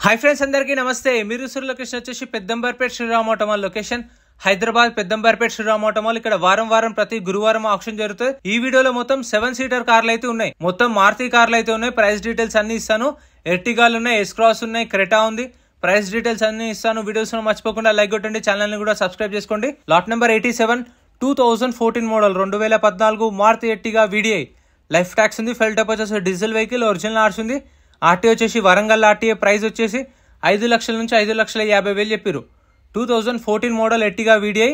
Hi friends, అందరికీ నమస్తే. మీరు సుర్ లొకేషన్ వచ్చేసి Peddamberpet Sriram auto mall location Hyderabad Peddamberpet Sriram auto mall. ఇక్కడ వారం ప్రతి గురువారం ఆప్షన్ జరుగుతుంది. ఈ వీడియోలో మొత్తం 7 సీటర్ కార్లు అయితే ఉన్నాయి. మొత్తం మారుతి కార్లు అయితే ఉన్నాయి. ప్రైస్ డీటెయిల్స్ అన్ని ఇస్తాను. ఎర్టిగాలు ఉన్నాయి, ఎస్ క్రాస్ ఉన్నాయి, క్రెటా ఉంది. ప్రైస్ డీటెయిల్స్ అన్ని ఇస్తాను. వీడియోస్ మర్చిపోకుండా లైక్ కొట్టండి, ఛానల్ ని కూడా సబ్స్క్రైబ్ చేసుకోండి. Lot number 87 2014 model 2014 Maruti Ertiga VDI. Life tax ఉంది. ఫెల్ టప్ వచ్చేసి డీజిల్ వెహికల్, ఒరిజినల్ ఆర్స్ ఉంది. ఆర్టీ వచ్చేసి వరంగల్ ఆర్టీఏ. ప్రైస్ వచ్చేసి 5 లక్షల నుంచి 5,50,000 చెప్పారు. 2014 model Ertiga VDI.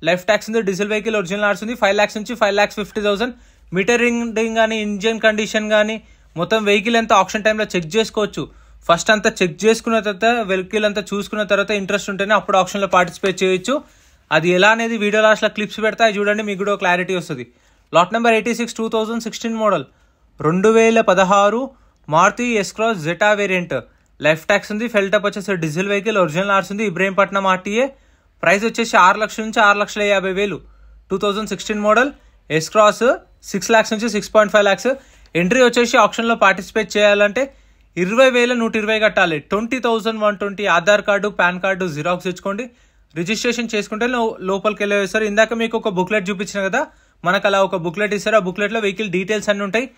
Life tax ఉంది. డీజిల్ వెహికల్, ఒరిజినల్ ఆర్స్ ఉంది. 5 lakhs నుంచి 5,50,000. మీటర్ రీడింగ్ కానీ, ఇంజిన్ కండిషన్ కానీ, మొత్తం వెహికల్ అంతా ఆప్షన్ టైంలో చెక్ చేసుకోవచ్చు. ఫస్ట్ అంతా చెక్ చేసుకున్న తర్వాత, వెహికల్ అంతా చూసుకున్న తర్వాత ఇంట్రెస్ట్ ఉంటేనే అప్పుడు ఆప్షన్లో పార్టిసిపేట్ చేయొచ్చు. అది ఎలా అనేది వీడియో లాస్ట్లో క్లిప్స్ పెడతాయి చూడండి, మీకు కూడా క్లారిటీ వస్తుంది. Lot number 86 2016 model 2016 Maruti S Cross Zeta variant. Life tax ఉంది. ఫెల్ టప్ వచ్చేసి డీజిల్ వెహికల్, ఒరిజినల్ ఆర్స్ ఉంది. ఇబ్రహీంపట్నం ఆర్టీఏ. ప్రైస్ వచ్చేసి 6 లక్షల నుంచి 6,50,000. 2016 మోడల్ ఎస్ క్రాస్ 6 lakhs నుంచి 6.5 lakhs. ఎంట్రీ వచ్చేసి ఆప్షన్లో పార్టిసిపేట్ చేయాలంటే 20,120 కట్టాలి. 20,120 Aadhaar card, PAN card xerox ఇచ్చుకోండి. రిజిస్ట్రేషన్ చేసుకుంటే లోపలికి వెళ్ళేస్తారు. ఇందాక మీకు ఒక బుక్లెట్ చూపించిన కదా, మనకు అలా ఒక బుక్లెట్ ఇస్తారు. ఆ బుక్లెట్లో వెహికల్ డీటెయిల్స్ అన్ని ఉంటాయి.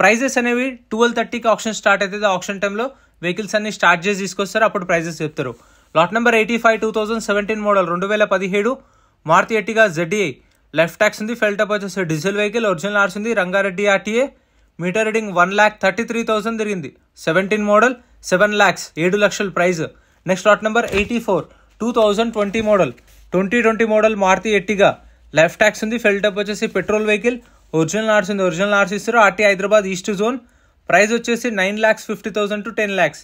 ప్రైజెస్ అనేవి 12:30కి ఆప్షన్ స్టార్ట్ అవుతుంది. ఆప్షన్ టైంలో వెహికల్స్ అన్ని స్టార్ట్ చేసి తీసుకొస్తారు, అప్పుడు ప్రైజెస్ చెప్తారు. Lot number 85 2017 model 2017 Maruti Ertiga ZDI. Life tax ఉంది. ఫెల్ టప్ వచ్చేసి డీజిల్ వెహికల్, ఒరిజినల్ ఆర్స్ ఉంది. రంగారెడ్డి ఆర్టీఏ. మీటర్ రీడింగ్ 1,33,000 తిరిగింది. 17 మోడల్ 7 lakhs 7 లక్షల price. Next lot number 84 2020 model 2020 model Maruti Ertiga. Life tax ఉంది. ఫెల్ టప్ వచ్చేసి పెట్రోల్ వెహికల్, ఒరిజినల్ ఆర్స్ ఉంది. ఒరిజినల్ ఆర్స్ ఇస్తారు. RT Hyderabad east zone. Price వచ్చేసి 9,50,000 to 10 lakhs.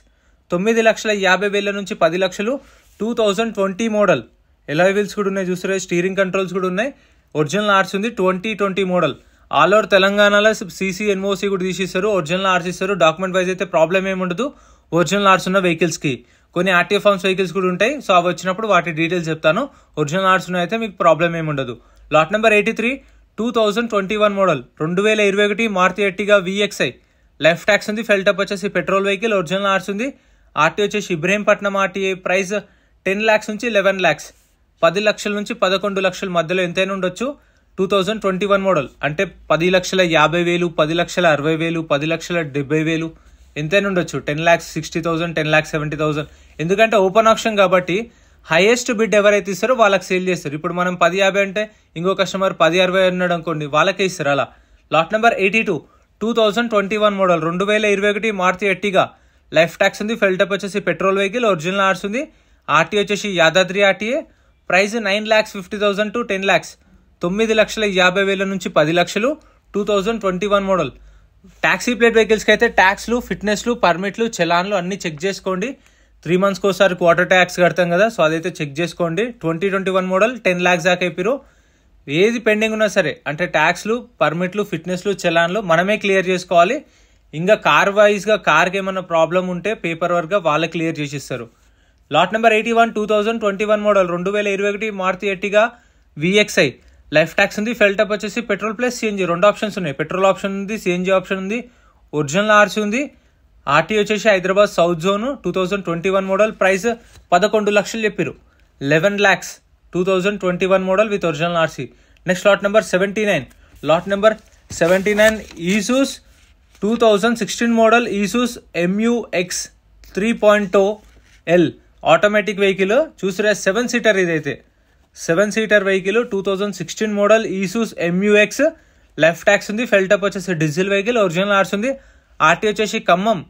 9,50,000 నుంచి 10 లక్షలు. 2020 మోడల్. ఎలాయ్ వీల్స్ కూడా ఉన్నాయి చూసారా, స్టీరింగ్ కంట్రోల్స్ కూడా ఉన్నాయి. ఒరిజినల్ ఆర్స్ ఉంది. 2020 మోడల్. ఆల్ ఓవర్ తెలంగాణలో CC NOC కూడా తీసిస్తారు. ఒరిజినల్ ఆర్స్ ఇస్తారు. డాక్యుమెంట్ వైజ్ అయితే ప్రాబ్లం ఏమి ఉండదు ఒరిజినల్ ఆర్స్ ఉన్న వెహికల్స్ కి. కొన్ని ఆర్టీఓ ఫార్మ్స్ వెహికల్స్ కూడా ఉంటాయి. సో అవి వచ్చినప్పుడు వాటి డీటెయిల్స్ చెప్తాను. ఒరిజినల్ ఆర్స్ ఉన్న అయితే మీకు ప్రాబ్లం ఏమి ఉండదు. Lot number 83 2021 model 2021 Maruti Ertiga VXI. Life tax ఉంది. ఫెల్ టప్ వచ్చేసి పెట్రోల్ వెహికల్, ఒరిజినల్ ఆర్స్ ఉంది. ఆర్టీ వచ్చేసి ఇబ్రహీంపట్నం ఆర్టీఏ. ప్రైస్ 10 lakhs నుంచి 11 lakhs. 10 లక్షల నుంచి 11 లక్షల మధ్యలో ఎంతైనా ఉండొచ్చు. 2021 మోడల్ అంటే 10,50,000, 10,60,000, 10,70,000 ఎంతైనా ఉండొచ్చు. 10,60,000, 10,70,000. ఎందుకంటే ఓపెన్ ఆప్షన్ కాబట్టి హైయెస్ట్ బిడ్ ఎవరైతే ఇస్తారో వాళ్ళకి సేల్ చేస్తారు. ఇప్పుడు మనం 10,50 అంటే ఇంకో కస్టమర్ 10,60 అన్నాడు అనుకోండి, వాళ్ళకే ఇస్తారు అలా. Lot number 82 2021 model 2021 Maruti Ertiga. Life tax ఉంది. ఫెల్ టప్ వచ్చేసి పెట్రోల్ వెహికల్, ఒరిజినల్ ఆర్స్ ఉంది. ఆర్టీ వచ్చేసి Yadadri RTA. Price 9,50,000 to 10 lakhs. 9,50,000 నుంచి 10 లక్షలు. 2021 మోడల్. టాక్సీ ప్లేట్ వెహికల్స్కి అయితే ట్యాక్స్లు, ఫిట్నెస్లు, పర్మిట్లు, చలాన్లు అన్ని చెక్ చేసుకోండి. 3 months ఒకసారి క్వార్టర్ ట్యాక్స్ కడతాం కదా, సో అదైతే చెక్ చేసుకోండి. 2021 మోడల్ 10 lakhs దాకా అయిపోయారు. ఏది పెండింగ్ ఉన్నా సరే అంటే ట్యాక్స్లు, పర్మిట్లు, ఫిట్నెస్లు, చలాన్లు మనమే క్లియర్ చేసుకోవాలి. ఇంకా కార్ వైజ్గా కార్కి ఏమైనా ప్రాబ్లం ఉంటే పేపర్ వర్క్గా వాళ్ళే క్లియర్ చేసిస్తారు. Lot number 81 2021 model 2021 Maruti Ertiga VXI. Life tax ఉంది. ఫెల్ టప్ వచ్చేసి పెట్రోల్ ప్లస్ CNG 2 ఆప్షన్స్ ఉన్నాయి. పెట్రోల్ ఆప్షన్ ఉంది, CNG ఆప్షన్ ఉంది. ఒరిజినల్ ఆర్సీ ఉంది. ఆర్టీ వచ్చేసి Hyderabad south zone. 2021 model. Price 11 లక్షలు చెప్పారు. 11 lakhs. 2021 model with original RC. Next lot number 79. Lot number 79 Isuzu 2016 model Isuzu MUX 3.0L automatic vehicle. చూసారా, 7 seater ఇదైతే 7 seater vehicle. 2016 model Isuzu MUX. Life tax ఉంది. ఫెల్ టప్ వచ్చేసి డీజిల్ వెహికల్, ఒరిజినల్ ఆర్స్ ఉంది. ఆర్టీ వచ్చేసి ఖమ్మం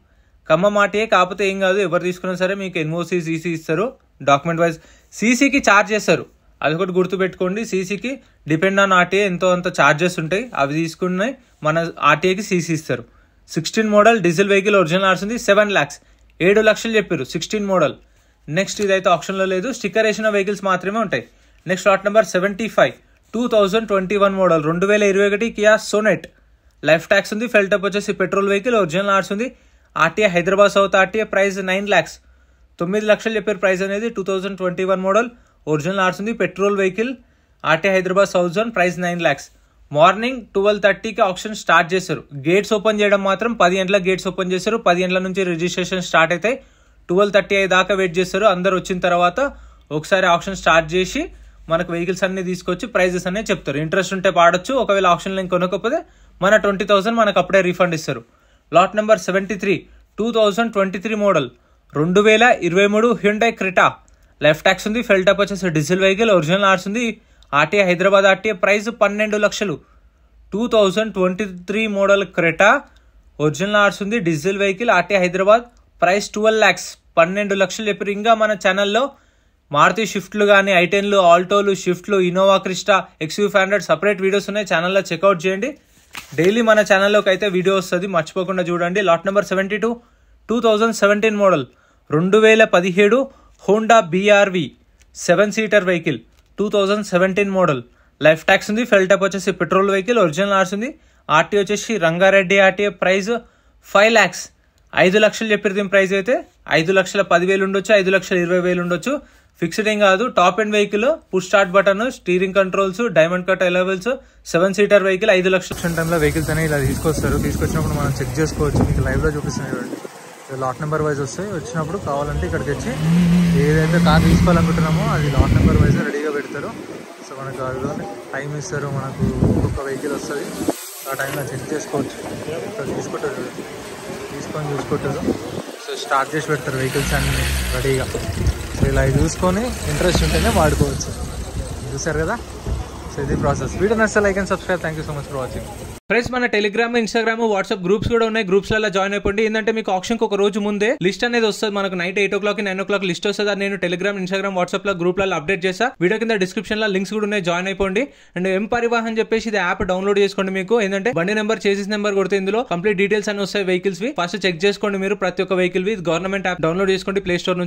ఆర్టీఏ. కాకపోతే ఏం కాదు, ఎవరు తీసుకున్నా సరే మీకు NOC CC ఇస్తారు. డాక్యుమెంట్ వైజ్ CCకి ఛార్జ్ చేస్తారు, అది ఒకటి గుర్తుపెట్టుకోండి. CCకి డిపెండ్ ఆన్ ఆర్టీఏ ఎంతో అంత ఛార్జెస్ ఉంటాయి. అవి తీసుకున్నాయి మన ఆర్టీఏకి CC ఇస్తారు. 16 మోడల్ డీజిల్ వెహికల్, ఒరిజినల్ ఆర్స్ ఉంది. 7 lakhs 7 లక్షలు చెప్పారు. 16 మోడల్. నెక్స్ట్ ఇదైతే ఆప్షన్లో లేదు, స్టిక్కర్ వేసిన వెహికల్స్ మాత్రమే ఉంటాయి. Next lot number 75 2021 model 2021 Kia Sonet. Life tax ఉంది. ఫెల్ టప్ వచ్చేసి పెట్రోల్ వెహికల్, ఒరిజినల్ ఆర్స్ ఉంది. RTA Hyderabad south RTA. Price 9 lakhs 9 లక్షలు చెప్పారు ప్రైస్ అనేది. 2021 మోడల్, ఒరిజినల్ ఆర్స్ ఉంది. Petrol vehicle, RTA Hyderabad south zone. Price 9 lakhs. Morning 12:30కి ఆప్షన్ స్టార్ట్ చేస్తారు. గేట్స్ ఓపెన్ చేయడం మాత్రం 10 గంటలకు గేట్స్ ఓపెన్ చేస్తారు. 10 గంటల నుంచి రిజిస్ట్రేషన్ స్టార్ట్ అవుతాయి. 12:30 దాకా వెయిట్ చేస్తారు. అందరు వచ్చిన తర్వాత ఒకసారి ఆప్షన్ స్టార్ట్ చేసి మనకు వెహికల్స్ అన్ని తీసుకొచ్చి ప్రైజెస్ అనే చెప్తారు. ఇంట్రెస్ట్ ఉంటే పాడొచ్చు. ఒకవేళ ఆప్షన్లో కొనకపోతే మన 20,000 మనకు అప్పుడే రీఫండ్ ఇస్తారు. Lot number 73 2023 model 2023 Hyundai Creta. Life tax ఉంది. ఫెల్ టాప్ వచ్చేసి డీజిల్ వెహికల్. ఒరిజినల్ ఆర్స్ ఉంది. RTA Hyderabad RTA. ప్రైస్ 12 లక్షలు. 2023 మోడల్ క్రెటా. ఒరిజినల్ ఆర్స్ ఉంది. Diesel vehicle. RTA Hyderabad. Price 12 lakhs. 12 లక్షలు చెప్పారు. ఇంకా మన ఛానల్లో మారుతి షిఫ్ట్లు కానీ, ఐటెన్లు, ఆల్టోలు, షిఫ్ట్లు, Innova Crysta, XUV500 separate videos ఉన్నాయి. ఛానల్లో చెక్అవుట్ చేయండి. డైలీ మన ఛానల్లోకి అయితే వీడియో వస్తుంది, మర్చిపోకుండా చూడండి. Lot number 72 2017 model 2017 Honda BRV 7-seater vehicle. 2017 model. Life tax ఉంది. ఫెల్ టాప్ వచ్చేసి పెట్రోల్ వెహికల్. ఒరిజినల్ ఆర్స్ ఉంది. ఆర్టీ వచ్చేసి రంగారెడ్డి ఆర్టీఏ. Price 5 lakhs. 5 లక్షలు చెప్పారు. దీని ప్రైస్ అయితే 5,10,000 ఉండొచ్చు, 5,20,000 ఉండొచ్చు. ఫిక్స్డ్ ఏం కాదు. Top end vehicle. Push start button, steering controls, diamond cut ఎలవెల్స్, 7-seater వెహికల్. 5 లక్షల టైంలో వెహికల్స్ అనేవి ఇలా తీసుకొస్తారు. తీసుకొచ్చినప్పుడు మనం చెక్ చేసుకోవచ్చు. మీకు లైవ్ లో చూపిస్తున్నాయి చూడండి. లాట్ నెంబర్ వైజ్ వస్తాయి. వచ్చినప్పుడు కావాలంటే ఇక్కడికి వచ్చి ఏదైతే కార్ తీసుకోవాలనుకుంటున్నామో అది లాట్ నెంబర్ వైజ్ రెడీగా పెడతారు. సో మనకు టైం ఇస్తారు. మనకు ఒక్కొక్క వెహికల్ వస్తుంది. ఆ టైంలో చెక్ చేసుకోవచ్చు. ఇక్కడ తీసుకుంటారు, తీసుకొని చూసుకుంటారు. సో స్టార్ట్ చేసి పెడతారు వెహికల్స్ అన్ని రెడీగా. సో ఇలా చూసుకొని ఇంట్రెస్ట్ ఉంటేనే వాడుకోవచ్చు. చూసారు కదా. సో ఇది ప్రాసెస్. వీడియో నచ్చితే like and subscribe. Thank you so much for watching. Friends, మన టెలిగ్రామ్, ఇన్స్టాగ్రామ్, వాట్సాప్ గ్రూప్స్ కూడా ఉన్నాయి. గ్రూప్స్లలో జాయిన్ అయిపోండి. ఏంటంటే మీకు ఆప్షన్ ఒక రోజు ముందే లిస్ట్ అనేది వస్తుంది. మనకు నైట్ 8 o'clock 9 o'clock లిస్ట్ వస్తుంది. అది నేను టెలిగ్రామ్, ఇన్స్టాగ్రామ్, వాట్సాప్ లో గ్రూప్లలో అప్డేట్ చేస్తా. వీడియో కింద డిస్క్రిప్షన్ లో లింక్స్ కూడా ఉన్నాయి. జాయిన్ అయిపోండి. అండ్ ఎం పరివాహన్ చెప్పేసి ఇది యాప్ డౌన్లోడ్ చేసుకోండి. మీకు ఏంటంటే బండి నెంబర్, చేసిస్ నెంబర్ కొడితే ఇందులో కంప్లీట్ డీటెయిల్స్ అన్ని వస్తాయి వెహికల్స్ వి. ఫస్ట్ చెక్ చేసుకోండి మీరు ప్రతి ఒక్క వెహికల్ వి. గవర్నమెంట్ యాప్ డౌన్లోడ్ చేసుకోండి ప్లే స్టోర్ నుంచి.